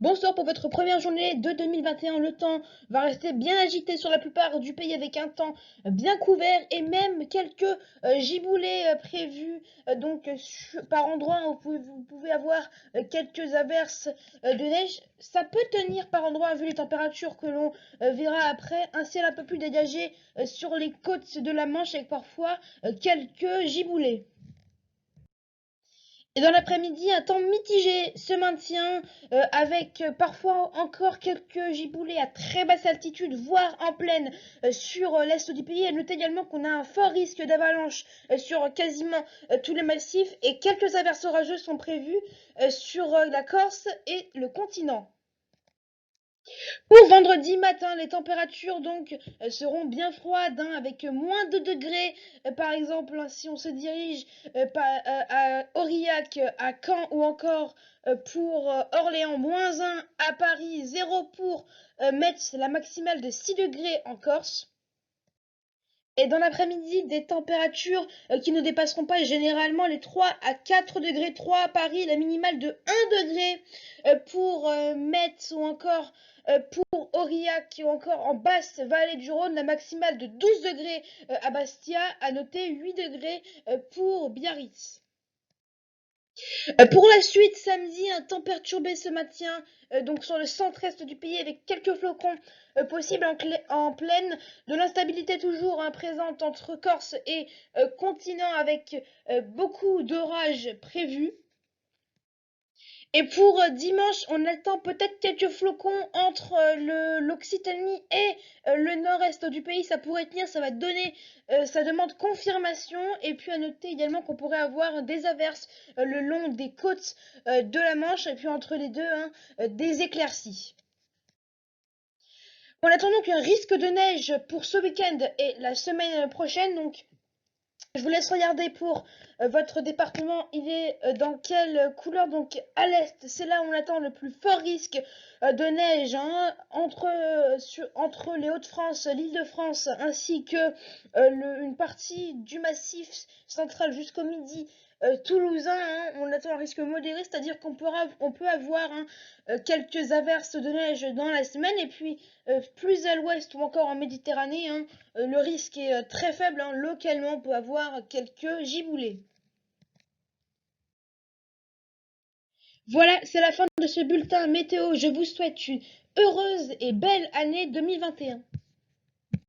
Bonsoir pour votre première journée de 2021. Le temps va rester bien agité sur la plupart du pays avec un temps bien couvert et même quelques giboulées prévues. Par endroits, vous pouvez avoir quelques averses de neige. Ça peut tenir par endroits vu les températures que l'on verra après. Un ciel un peu plus dégagé sur les côtes de la Manche avec parfois quelques giboulées. Et dans l'après-midi, un temps mitigé se maintient avec parfois encore quelques giboulées à très basse altitude, voire en plaine sur l'est du pays. Et notez également qu'on a un fort risque d'avalanche sur quasiment tous les massifs et quelques averses orageuses sont prévues sur la Corse et le continent. Pour vendredi matin, les températures donc seront bien froides, avec moins de degrés. Par exemple, si on se dirige à Aurillac, à Caen ou encore pour Orléans, -1 à Paris, 0 pour Metz, la maximale de 6 degrés en Corse. Et dans l'après-midi, des températures qui ne dépasseront pas généralement les 3 à 4 degrés. 3 à Paris, la minimale de 1 degré pour Metz ou encore pour Aurillac ou encore en basse vallée du Rhône, la maximale de 12 degrés à Bastia, à noter 8 degrés pour Biarritz. Pour la suite, samedi, un temps perturbé se maintient donc sur le centre-est du pays avec quelques flocons possibles en plaine, de l'instabilité toujours présente entre Corse et continent avec beaucoup d'orages prévus. Et pour dimanche, on attend peut-être quelques flocons entre l'Occitanie et le nord-est du pays. Ça pourrait tenir, ça va donner, ça demande confirmation. Et puis à noter également qu'on pourrait avoir des averses le long des côtes de la Manche et puis entre les deux, des éclaircies. On attend donc un risque de neige pour ce week-end et la semaine prochaine. Donc je vous laisse regarder pour votre département, il est dans quelle couleur. Donc à l'est, c'est là où on attend le plus fort risque de neige, entre les Hauts-de-France, l'Île-de-France, ainsi que une partie du massif central jusqu'au midi toulousain. On attend un risque modéré, c'est-à-dire qu'on peut avoir quelques averses de neige dans la semaine, et puis plus à l'ouest ou encore en Méditerranée, le risque est très faible. Localement, on peut avoir quelques giboulées. Voilà, c'est la fin de ce bulletin météo. Je vous souhaite une heureuse et belle année 2021.